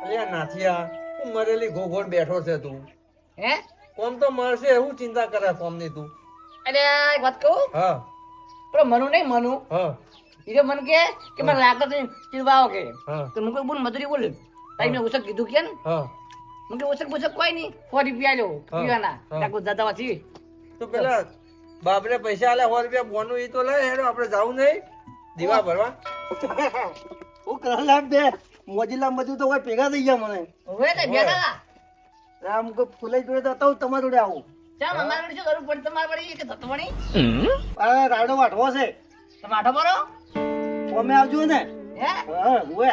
લે નાથિયા હું મરેલી ઘોઘોડ બેઠો છે તું હે કોમ તો મળશે હું ચિંતા કરે કોમ ની તું અરે એક વાત કહું હા પણ મનુ નહીં મનુ હા ઈરે મન કે મને લાગત ચીરવાઓ કે હા તો મુકે બોલ મજૂરી બોલ તાઈ મેં ઉસક કીધું કે ને હા મુકે ઉસક કોઈ નહીં 40 રૂપિયા લો પીવાના લાગુ દાદા થી તો પેલા બાપરે પૈસા આલે 100 રૂપિયા બોનું ઈ તો લે હેડો આપણે જાવું નહીં દીવા ભરવા હું કલાક દે મોજીલા મજૂર તો કોઈ ભેગા થઈ ગયા મને હવે ને બેટા આમ કો ફૂલે જોડે તો આવું તમારા જોડે આવું ચાલ અમારે શું કરવું પડે તમારે પડી કે ધતવણી અરે રાડો વાટવો છે તમે આઠો ભરો કોમે આવજો ને હે હા ઓએ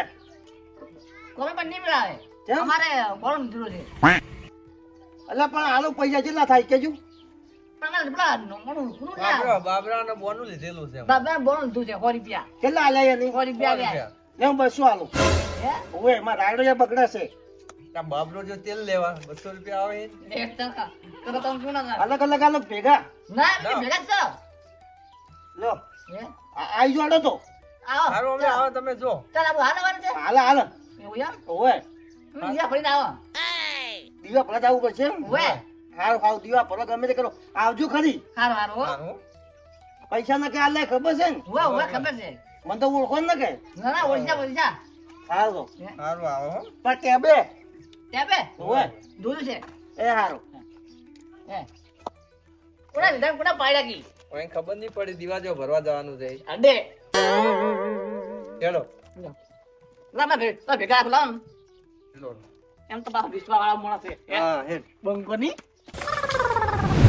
કોમે પણ નહીં મિલાવે કેમ? અમારે બોલ જરૂર છે એટલે પણ આલો પૈસા કેટલા થાય કેજો પણ અમારે પેલા મણું પૂરું ના બાબરા બાબરાને બોનું લીધેલું છે બાબા બોલ તું છે 100 રૂપિયા કેટલા આલ્યા એની 100 રૂપિયા ગયા લે હું 200 આલું હે ઓએ માં રાડો એ બગડે છે આ બાબરો જો તેલ લેવા 200 રૂપિયા આવે એક ટકા તો તમે શું ના અલગ અલગ આલો ભેગા ના મેં ભેગા જ છો લો હે આઈ જોડો તો આવો હારો અમે આવો તમે જો ચાલ આવો હાલ વાર છે હાલ હાલ એવું યાર ઓએ તમે યા ફરીને આવો દીવા ભલા જવું પડશે ઓએ હાર ખાવ દીવા ભલા ગમે તે કરો આવજો ખરી હારો હારો હારો પૈસા ના કે આલે ખબર છે ને ઓએ ઓએ ખબર છે મને તો ઓળખો ને કે ના ના ઓળજા હારો હારો આવો હો પણ ટેબે ટેબે ઓએ દૂધ છે એ હારો હે કોના લીધા કોના પાડ્યા કી કોઈ ખબર નહીં પડી દીવા જો ભરવા જવાનું છે અડે હેડો ના ના ભેગા લાવ લો એમ તો બા વિશ્વા વાળા મોણા છે હા હેડ બંકો ની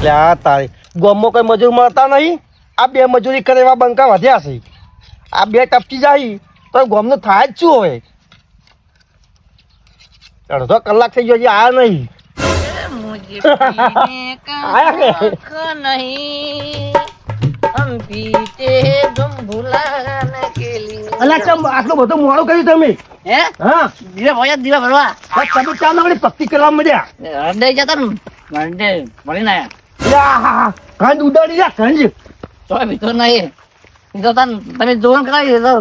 લે આ તારી ગોમમાં કોઈ મજૂર મળતા નહીં આ બે મજૂરી કરે એવા બંકા વધ્યા છે આ બે ટપકી જાય તો ગોમનું થાય જ શું હવે અડધો કલાક થઈ ગયો હજી આયા નહીં मुझे पीने का शौक नहीं हम पीते हैं तुम भुलाने के लिए અલા ચમ આટલું બધું મોડું કર્યું તમે હે હા દીવા ભયા દીવા ભરવા તમે ચાલો વળી ભક્તિ કરવા મળ્યા હરડે જતા ને હરડે મળી ના લે આ કંજ ઉડાડી જા કંજ તો ભીતો નહીં તો તમે જોન કરાવી તો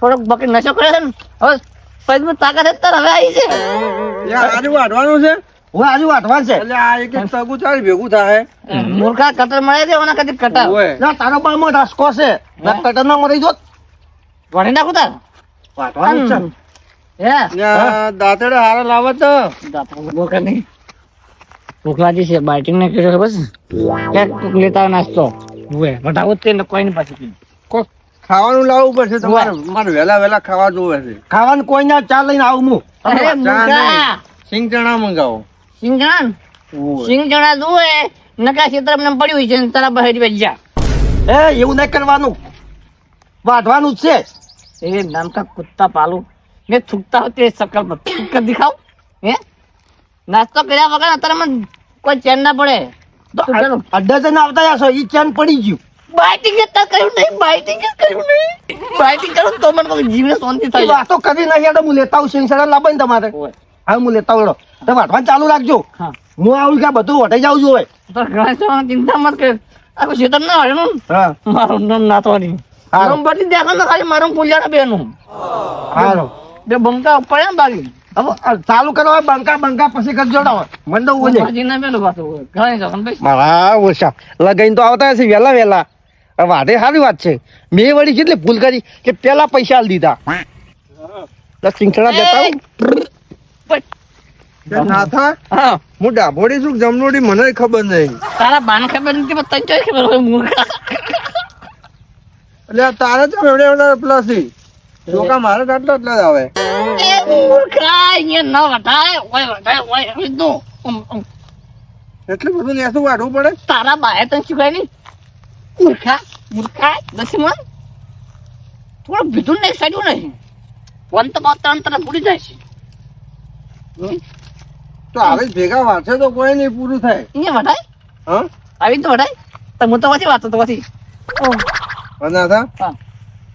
થોડોક બકી નશો કરે છે ને હવે પૈસા તાકાત અત્યારે હવે આવી છે આજે વાઢવાનું છે હું આજુ વાટવાન છે એટલે આ એક એક સગું ચાલ ભેગું થાય મૂર્ખા કટર મળે છે ઓના કદી કટર ઓય ના તારો બામાં રાસકો છે ના કટર ના મરી જોત વળી નાખું તાર વાટવાનું જ છે હે દાંતડે હારા લાવે તો મૂર્ખા નહીં ભૂખલાજી છે બાઇટિંગ ને કર્યો બસ ક્યાંક લેતા નાસ્તો હુએ વટાવો તે ને કોઈ નહીં પાછી કોક ખાવાનું લાવવું પડશે તમારે મારે વહેલા વહેલા ખાવા જોવે છે ખાવાનું કોઈ ના ચા લઈને આવું હું અરે મૂર્ખા સિંગ ચણા મંગાવો સિંગણ સિંગણા દુએ નકા ક્ષેત્ર મને પડ્યું છે તારા બહાર વેજા એ એવું નહીં કરવાનું વાટવાનું જ છે એ નામ કા કુત્તા પાલુ મેં થૂકતા હોતે શકલ પર થૂક કર દિખાવ હે નાસ્તો કર્યા વગર અત્યારે મને કોઈ ચેન ના પડે તો અડધા જણ આવતા જશો ઈ ચેન પડી ગયું બાઇટિંગ જ કર્યું નહીં બાઇટિંગ જ કર્યું નહીં બાઇટિંગ કરું તો મને કોઈ જીવને શાંતિ એ થાય વાતો કરી નહીં યાર હું લેતા આવું સિંગસડા લાવો ને તમારે હા હું લેતા આવું તમે વાટવાનું ચાલુ રાખજો હા હું આવું કે બધું વટાઈ જાવ છું હવે તો ઘણા જણ ચિંતા મત કર આ ક્ષેત્ર ના હરણું હા મારું નામ નાથવાની હારું. નંબર ની દેખો ને ખાલી મારું પૂજાના બેનું હારો બે બંકા પડ્યા ને બાકી હવે આ ચાલુ કરો હવે બંકા બંકા પછી કરજો ને હવે મને તો બોલે બાજીના બેનું પાછું ઘણી જણ ભાઈ મારા ઓછા લગાઈને તો આવતા હશે વહેલા વહેલા હવે વાટે સારી વાત છે મેં વળી કેટલી ભૂલ કરી કે પેલા પૈસા આલી દીધા સિંગસડા દેતા આવું. નાથા હા હું ડાભોડી છું જમનોડી મને ખબર નહીં તારા બાને ખબર નથી પણ તને ચોય ખબર હોય મૂર્ખા એટલે આ તારે તો એવડે એવડે પ્લસી જોકા મારે તો આટલા જ આવે એ મૂર્ખા અહીંયા ન વટાય ઓય સીધું એટલું બધું નેસું વાઢવું પડે તારા બાએ તને શીખવાય નહીં મૂર્ખા મૂર્ખા દસમન થોડું ભીધું નહીં સાડ્યું નહીં વન તો બાદ ત્રણ તરફ ભૂલી જાય છે તો આવી જ ભેગા વાંચે તો કોઈ નહીં પૂરું થાય અહીંયા વટાય હા આવી તો વટાય તો હું તો પછી વાંચતો તો પછી નાથા હા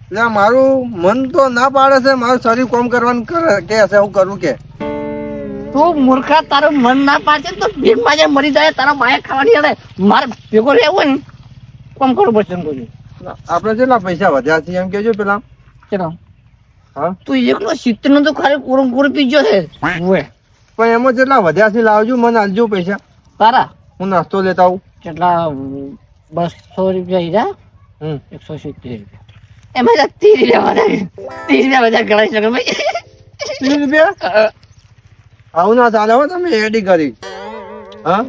એટલે આ મારું મન તો ના પાડે છે મારું શરીર કોમ કરવાનું કરે કે હશે હું કરું કે તું મૂર્ખા તારું મન ના પાડે તો ભીમ માજે મરી જાય તારા બાએ ખાવાની અડે મારે ભેગો રહેવું ને કોમ કરવું પડશે એમ કહું આપણે કેટલા પૈસા વધ્યા છે એમ કેજો પેલા ચલો હા તું એકલો 70 નો તો ખાલી પૂરો પીજો છે ઓય પણ એમાં જેટલા વધ્યા છે લાવજો મને આલજો પૈસા તારા હું નાસ્તો લેતા આવું કેટલા 200 રૂપિયા હીરા હમ 170 રૂપિયા એમાં 30 રૂપિયા બધા ગણાઈ શકો ભાઈ 30 રૂપિયા આવું ના ચાલે હો તમે એડી કરી હા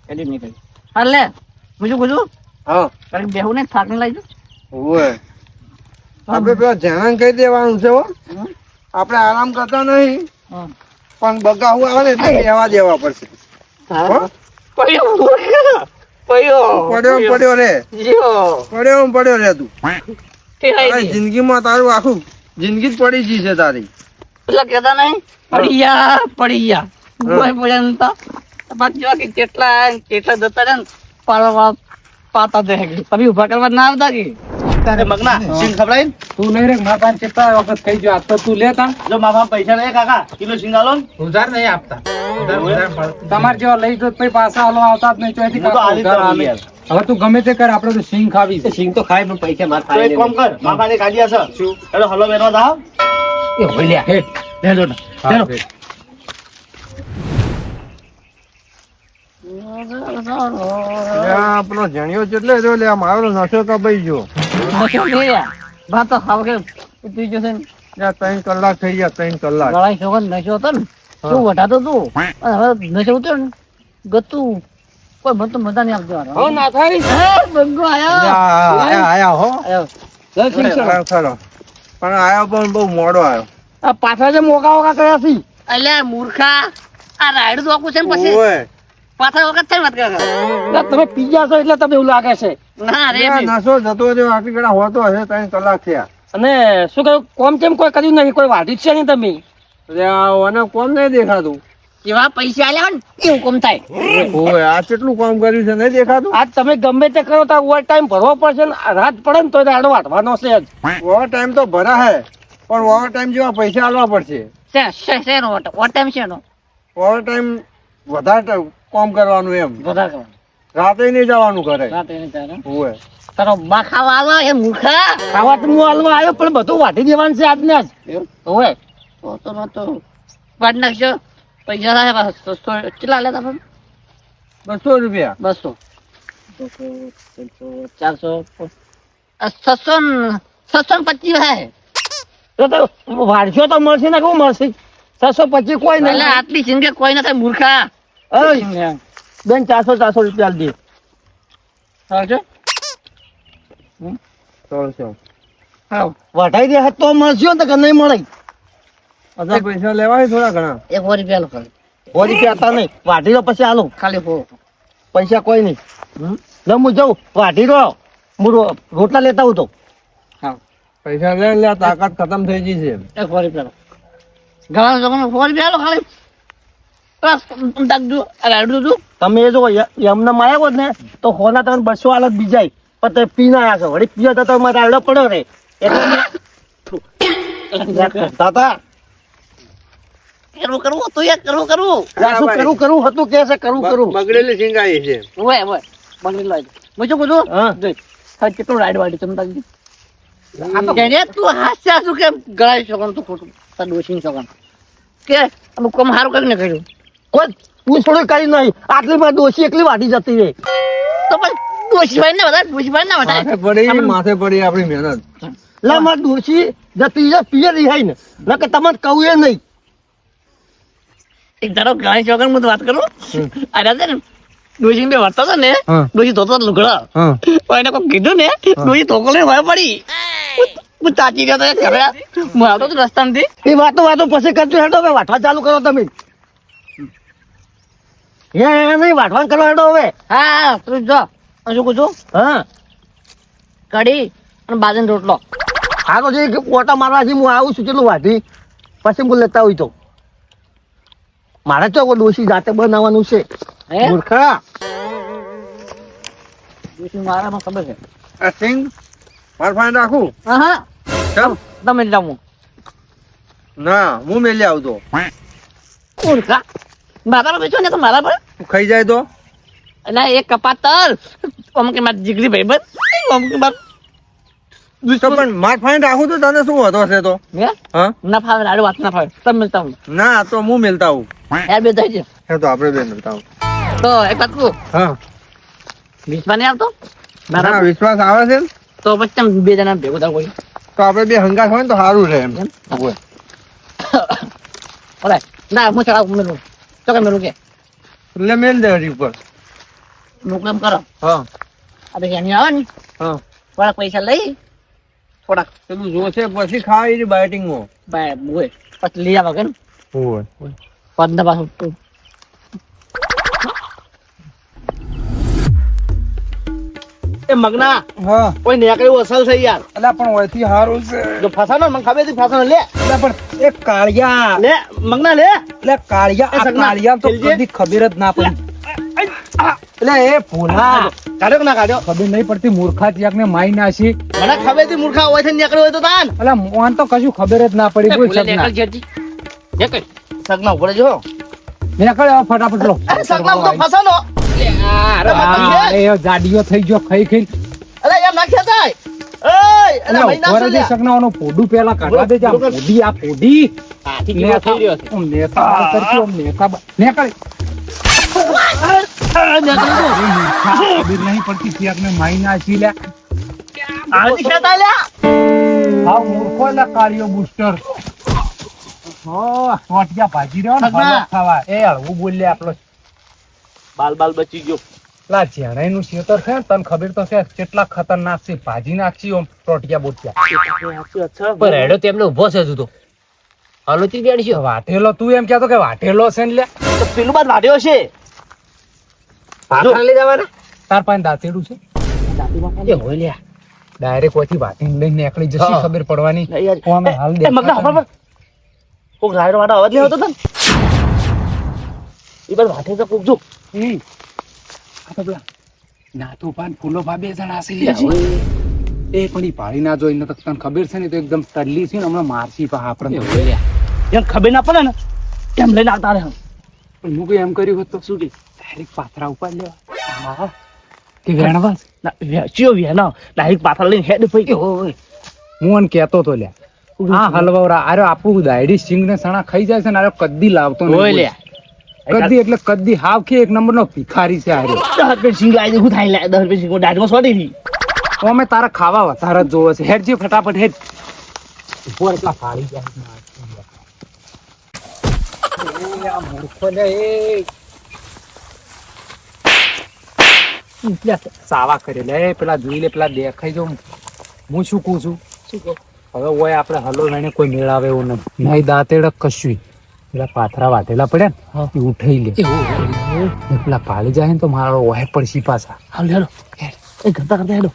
એડી નહીં કરી હા લે બીજું કીધું હા કારણ બેહું ને થાક ને લાગજો ઓય આપણે પેલા ધ્યાન કહી દેવાનું છે હો આપણે આરામ કરતા નહીં પણ બગાવું આવે ને એટલે કહેવા દેવા પડશે હો? પડ્યો રે પડ્યો રે તું તારી જિંદગીમાં તારું આખું જિંદગી જ પડી ગઈ છે તારી પેલા કહેતા નહીં પડી ગયા કોઈ પડ્યા નતા બાકી જેવા કે કેટલા જતા રહ્યા ને પાડવા પાતા દે તમે ઉભા કરવા ના આવતા કે તારે મગના સિંગ ખવડાવીને તું નહીં રે મારા પાસે કેટલા વખત કહી ગયો આજ તો તું લેતા જો મારા પાસે પૈસા નહીં કાકા કિલો સિંગ આલો ને. ઉધાર નહીં આપતા તમારે જેવા લઈ જો પછી પાછા હાલો આવતા જ નહીં ચોથી હું તો હાલી જ ઉધાર કરું હાલે. યાર. હવે તું ગમે તે કર આપડે તો સિંગ ખાવી છે. સિંગ તો ખાય પણ પૈસા માર તો એક કામ કર મારા પાસે કાઢી હશે હેલો હલો બેનો દા એ ભલ્યા હેઠ લેજો ને. હા, લેજો. હેઠ. પેલો જણ્યો જેટલે જો લે મારો નશો કપાઈ ગયો ભાતો ખાવ કે પી જશે ને 3 કલાક થઈ ગયા 3 કલાક ગળાઈ શકો નશો હતો ને તું વઢાતો તું અને હવે નશો ઉતર્યો ને ગતું કોઈ મને તો મજા નહીં આપજો હો ના થાય બંગો આયો આયા હો આયો લે સિંગ ચડો. ખરો પણ આયો પણ બહુ મોડો આયો આ પાછા જે મોકા વોકા કર્યા છે અલ્યા મૂર્ખા આ રાયડું દોકું છે ને પછી ઓય પાછા વખત થઈ વાત કરે એટલે તમે પીજા છો એટલે તમે એવું લાગે છે ના રે આ નશો જતો રહ્યો આટલી ઘણા હોતો હશે 3 કલાક થયા અને શું કહ્યું કોમ કેમ કોઈ કર્યું નહીં કોઈ વાઢી જ છે નહીં તમે અરે આને કોમ નહીં દેખાતું એવા પૈસા આલ્યા હોય ને એવું કોમ થાય ઓય આ કેટલું કામ કર્યું છે નહીં દેખાતું આજ તમે ગમે તે કરો તો ઓવર ટાઈમ ભરવો પડશે ને રાત પડે ને તો દાડો વાટવાનો છે જ ઓવર ટાઈમ તો ભરા હે પણ ઓવર ટાઈમ જેવા પૈસા આલવા પડશે શેનો ઓ ટાઈમ શેનો ઓવર ટાઈમ વધારે કામ કરવાનું એમ વધારે કરવાનું રાતે નહીં જવાનું ઘરે રાતે નહીં થાય ને ઓય તારો બા ખાવા આવો એ મૂર્ખા ખાવા તો હું હાલવા આવ્યો પણ બધું વાટી દેવાનું છે આજને જ ઓય તો નતો પાડ નાખજો પૈસા થાય પાછા 600 કેટલા લેતા પણ 200 રૂપિયા 200 400 625 હે તો વાડશો તો મળશે ને કેવું મળશે 625 કોઈ એટલે નહીં આટલી જિંદગી કોઈ ના થાય મૂર્ખા ઓય, બેન 400 રૂપિયા દે આવજો ચાલશે આવ વઢાઈ દે તો મળશે ને કે નહીં મળે બધા પૈસા લેવાય થોડા ઘણા 1 રૂપિયા લો ખાલી 100 રૂપિયા હતા નહીં વાઢી દો પછી હાલો ખાલી હો પૈસા કોઈ નહીં લે હું જાઉં વાઢી દો હું રોટલા લેતા આવું તો પૈસા લે લે આ તાકાત ખતમ થઈ ગઈ છે 1 રૂપિયા લો ઘણા લોકોને 1 રૂપિયા લો ખાલી બસ દાગજો રાડું તું તમે એ જો એમને માયા હોત ને તો હોના તમે 200 હાલત બીજાય પણ તમે પી ના આવ્યા છો વળી પીવા તો તમારે રાડો પડ્યો રે એટલે દાદા કરવું હતું યાર કરવું કરવું હતું કે છે કરવું બગડેલી સિંગાઈ છે ઓય બંગડી લાવી મેં શું કીધું હા. જોઈ હા કેટલું રાઈડ વાડી તમે તાકી કેને તું હાસ્યા શું કે ગળાઈ શકો તો ખોટું તાર ડોશી શકો કે અમુક કામ સારું કરીને કર્યું કોઈ હું થોડું કરી નહીં આટલી માં ડોસી એકલી વાટી જતી રહે તો પછી ડોશીભાઈ ને બધા ડોશીભાઈ ના માથે બધા માથે પડી આપણી મહેનત લા માં ડોસી જતી રહે પીએ રિહાય ને ના કે તમને કહું એ નહીં એક ધારો ગળાઈ શકો હું તો વાત કરું અરે છે ને ડોશી બે વર્તા હતા ને હા. ડોશી ધોતો લુગડા હા પણ એને કોઈ કીધું ને ડોશી ધોકો લઈને હોય પડી હું તાચી ગયો તો ઘરે હું આવતો હતો રસ્તામાંથી એ વાતો પછી કરજો હેડો હવે વાટવા ચાલુ કરો તમે હે નહીં વાટવાનું કરો હેડો હવે હા તું જો શું કહું છું હા કઢી અને બાજરીનો રોટલો હા તો જે ઓટા મારવાથી હું આવું છું કેટલું વાટી પછી હું લેતા હોય તો મારે તો ડોસી જાતે બનાવવાનું છે હે મૂર્ખા ડોશી મારામાં ખબર છે આ સિંગ માર ફાઈન રાખું હા હા કેમ તમે જ જાઉં ના હું મેલી આવતો ઓળખા મારા બેસો ને તો મારા પર ખાઈ જાય તો એટલે એક કપાતર અમુક મારા જીગરી ભાઈ બસ અમુક મારા તો પણ માર ફાઈન રાખું તો તને શું વાંધો છે તો હે હા ના ફાવે રાડો વાત ના ફાવે તમે મિલતા હું ના તો હું મિલતા હું યાર બે થઈ જાય હે તો આપણે બે મિલતા હું તો એક વાત કહું હા વિશ્વાસ નહીં આવતો ના વિશ્વાસ આવે છે ને? તો પછી તમે બે જણા ભેગું થાવ કોઈ તો આપણે બે હંગાત હોય ને તો સારું રહે એમ એમ? હોય. ઓલે ના હું ચડાવ મેલું તો કે મેલું કે એટલે મેલ દે હરી ઉપર મેલું એમ કરો હા આ તો અહીં આવે ને હા થોડાક પૈસા લઈ થોડાક પેલું જોશે પછી ખાઈ બાઇટિંગમાં બાય બોય પછી લઈ આવા કે ને હોય પંદર પાછું એ મગના હા કોઈ નેકળ્યું અસલ છે યાર એટલે પણ ઓયથી સારું છે જો ફસાનો મને ખબર હતી ફસાનો લે એટલે પણ એ કાળિયા લે મગના લે એટલે કાળિયા એ આ સગના, કાળિયા તો ખેલજે. કદી ખબર જ ના પડી એટલે એ ભોલા કાઢ્યો કે ના કાઢ્યો ખબર નહીં પડતી મૂર્ખા ત્યાગ ને માઈ નાસી મને ખબર હતી મૂર્ખા હોય છે નીકળ્યો હોય તો તાન એટલે મોહન તો કશું ખબર જ ના પડી બોલ સગના સગના ઉપર જો નીકળ આવ ફટાફટ લો અરે સગના તો ફસાનો અરે આ એ જાડીઓ થઈ ગયો ખાઈ ખાઈ અરે એમ ના ખેતાય એય અરે ભાઈ ના વરદી સગનાઓનું પોડું પેલા કાઢવા દેજે આ પોડી આ પોડી નેતા ઓમ નેતા બાર કરતી ઓમ નેતા નીકળ ખબર નહીં પડતી ત્યાગ ને માઈ નાસી લે આજી ખેતાય લે આ મૂર્ખો લે કાળિયો બુસ્ટર ટોટિયા ભાજી રહ્યો ને સગના. હલવો ખાવા એ હળવું બોલ લે આપણો બાલ બાલ બચી ગયો લા જેણાઈ નું શેતર છે ને તને ખબર તો છે કેટલા ખતરનાક છે ભાજી નાખશી ઓમ ટોટિયા બોટિયા પર હેડો તેમને ઉભો છે તું તો હાલો તી બેડી છે વાટેલો તું એમ કહેતો કે વાટેલો છે ને લે તો પેલું બાદ વાડ્યો છે પાખા લઈ જવાના તાર પાસે દાંતેડું છે એ હોય લ્યા ડાયરેક્ટ ઓથી વાટીને લઈને નીકળી જશે હા. ખબર પડવાની નહીં યાર. કોમે હાલ એ મગના દેખાતા ખબર કોક રાયડો વાડો અવાજ નહીં આવતો તને એ બાદ વાટે તો કોક જો નહીં. આ તો પેલા નાથુ પાન ફૂલો ભા બે જણા હશે લે એ પણ ઈ પાડી ના જોઈ ને તો તને ખબર છે ને તો એકદમ તલ્લી છે ને હમણાં મારસી પા આપણને હોય લ્યા એમ ખબર ના પડે ને એમ લઈને આવતા રહે પણ હું કઈ એમ કર્યું હોત તો શું કે ડાયરેક્ટ પાથરા ઉપર લેવા હા કે વેણવા ચિયો વ્યાના ડાયરેક્ટ પાથા લઈને હેડ પઈ ગયો હું એને કહેતો તો લ્યા હા હલવાવરા અરે આપણું દાયડી સિંગ ને સણા ખાઈ જાય છે ને અરે કદી લાવતો હોય નહીં લ્યા કદી એટલે કદી હાવ કે એક નંબર નો ભિખારી છે આર્યો 10 રૂપિયા સિંગ આવી હું થાય લે 10 રૂપિયા સિંગ ડાયરેક્ટ સોડી દી અમે તારા ખાવા વધારે જ જોવે છે હેડ જે ફટાફટ હેડ ઉપર એટલા ફાડી જાય એ આ મૂર્ખો લે એ સાવા કરે લે પેલા જોઈ લે પેલા દેખાઈ જો હું શું કહું છું હવે ઓય આપણે હલો લઈને કોઈ મેળાવે એવું નથી નહીં દાંતેડ કશું પેલા પાથરા વાટેલા પડ્યા ને એ ઉઠાઈ લે ને પેલા પાળી જાય ને તો મારો ઓય પડશી પાછા હાલ હેડો એ કરતા કરતા હેડો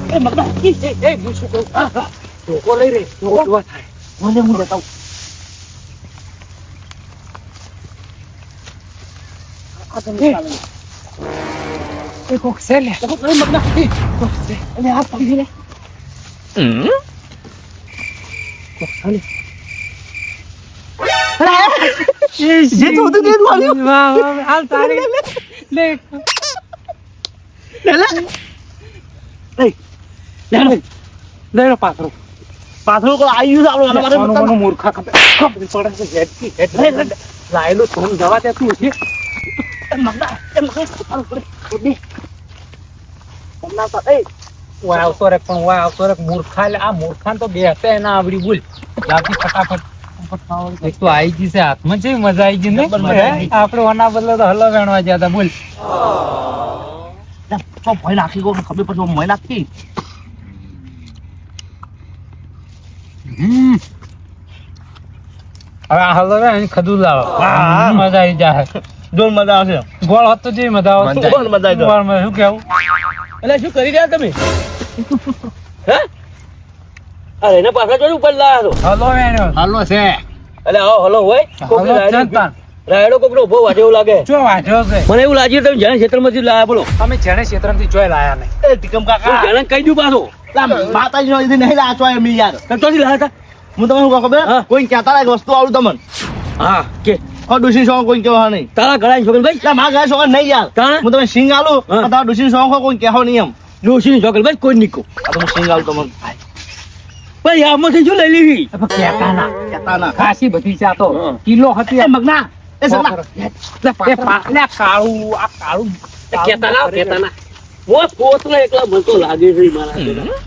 એ મગના એ હું શું કહું ધોકો લઈ રે ધોકો જોવા થાય મને હું બતાવું આ તો ચાલે એ કોક છે લે એ મગના અને આ પડી લે જે જોતું તે માર્યો વાહ વાહ હાલ તારી લે લે લે લે લો પાથરો પાથરો કો આયુ આપણો મારે કોનો મૂર્ખા ખબર પડે છે હેડ હેડ લાયલો તોમ જવા દે તું છે મગના એ મગના પાથરો પડે ઉડી મગના પા એ ઓય આવતો રે પણ ઓય આવતો રે મૂર્ખા લે આ મૂર્ખાન તો બે હતે ના આવડી બોલ લાગી ફટાફટ એક તો આઈ ગઈ છે હાથમાં છે મજા આવી ગઈ ને મજા આવી ગઈ. આપણે ઓના બદલે તો હલો વેણવા ગયા હતા બોલ તો ભય નાખી ગયો ખબર પછી મય નાખી હવે આ હલો વે ખદું લાવો મજા આવી જાય જોર મજા આવશે ગોળ હોત તો જેવી મજા આવત. બહુ મજા આવી. ગોળમાં શું કેવું? એટલે શું કરી રહ્યા તમે હે અરે એને પાછા જોડે ઉપર લાયા છો હલો એનો. હાલો છે એટલે આવો હલો હોય કોક હલો જનતા. રાયડો કોકનો ઉભો વાટે એવું લાગે ચો વાંચ્યો છે. મને એવું લાગ્યું તમે જ્યાં ક્ષેત્રમાંથી લાયા બોલો અમે જેને ક્ષેત્રમાંથી જોઈ લાયા નહીં. એ ટીકમ કાકા જ્યાં કહી દઉં પાછો માતાજી નો નહીં લાચો એમ યાર કંટોથી લાયા હતા હું તમને શું કહું ખબર હા. કોઈ કહેતા લાગે વસ્તુ આવડું તમને હા કે ડુસી સોંગ કોઈ કહેવા નહીં તારા ગળાની છોકરી ભાઈ એટલે મારા ઘરે સોંગ નહીં યાર તાણે? હું તમે સિંગ આલું હા. તમારા ડુસી સોંગ કોઈ કહેવો નહીં એમ ડોશીની છોકરી ભાઈ કોઈ નીકો આ તો હું સિંગ આલું તમને ભાઈ આમાંથી શું લઈ લેવી પણ કહેતા ના. કહેતા ના ખાસી બધી છે આ તો. હા. કિલો હતી. મગના એ સગના એ પાકને કાળું આ કાળું કેતા ના કેતા ના પોતલા એકલા મને તો લાગે છે મારા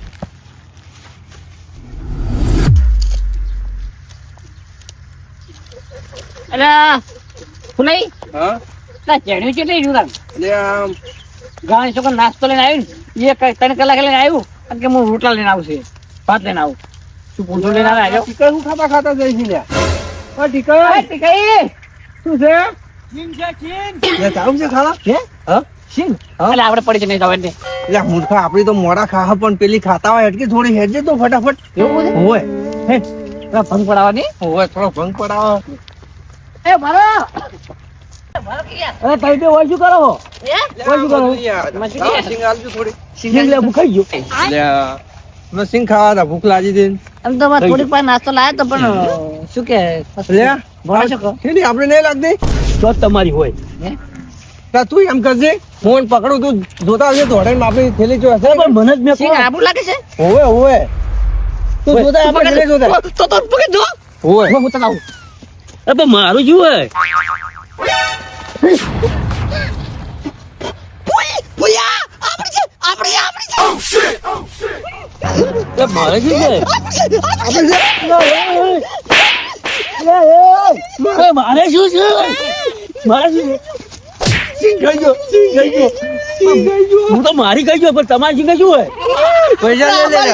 અલા ફુલાઈ હા ના ચેડ્યું છે નહીં જુગાર એટલે આમ ગાણી છોકરો નાસ્તો લઈને આવ્યું ને એ 3 કલાક લઈને આવ્યું અને કે હું રોટલા લઈને આવશે ભાત લઈને આવું તું પૂછું લઈને આવે આવ્યો ટીકા શું ખાતા ખાતા જઈ છે લ્યા શું છે ચાલુ છે ખાવા હે હા શીંગ એટલે આપણે પડી છે નહીં જવા દે એટલે મૂર્ખા આપડી તો મોડા ખા પણ પેલી ખાતા હોય એટલે થોડી હેડજે તો ફટાફટ એવું છે હોય હે પેલા ભંગ પડાવવાની હોય થોડો ભંગ પડાવો એ મારો અરે તઈ બે હોય શું કરો હો સિંગ લે મુખાઈ ગયો સિંગ ખાવા હતા ભૂખ લાગી હતી એમ તો મારે થોડીક વાર નાસ્તો લાવ્યો તો પણ શું કે ભણાવી શકો આપણે નહીં લાગતી તો તમારી હોય હે તા તું એમ કરજે ફોન પકડું તું જોતા હશે તો હડે આપણી થેલી જો હશે પણ મને જ મેં સિંગ આબુ લાગે છે હોવે હોવે તું જોતા આપણે થેલી જોતા તો પકડ દો હોવે હું તો લાવું અરે પણ મારું શું હોય અરે મારે શું છે અરે મારે શું છે મારે શું છે સિંગ ખાઈ ગયો સિંગ ખાઈ ગયો સિંગ ખાઈ ગયો હું તો મારી કહી ગયો પણ તમારી જગ્યા શું હોય પૈસા લે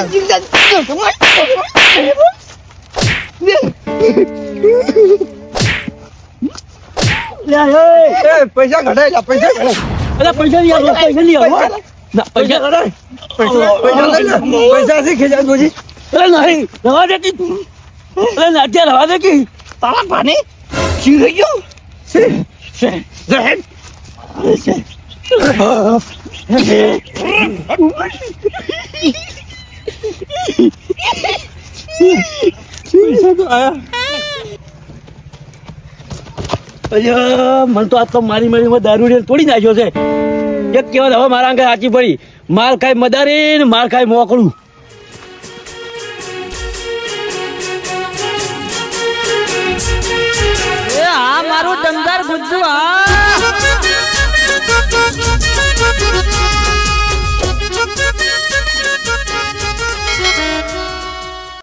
લે એ પૈસા ઘટાઈ જા પૈસા ઘટાઈ અરે પૈસા નહીં આવો પૈસા નહીં આવો ના પૈસા ઘટાઈ પૈસા લઈ લે પૈસા શી ખેંચાય બોજી અરે નહીં રવા દે કે અરે ના અત્યારે રવા દે કે તારા ભાને શી થઈ ગયો પૈસા તો આયા અરે મને તો આ તો મારી મારીમાં દારૂ તોડી નાખ્યો છે એક કહેવત હવે મારા અંગે સાચી પડી માર ખાય મદારી ને માર ખાય મોકળું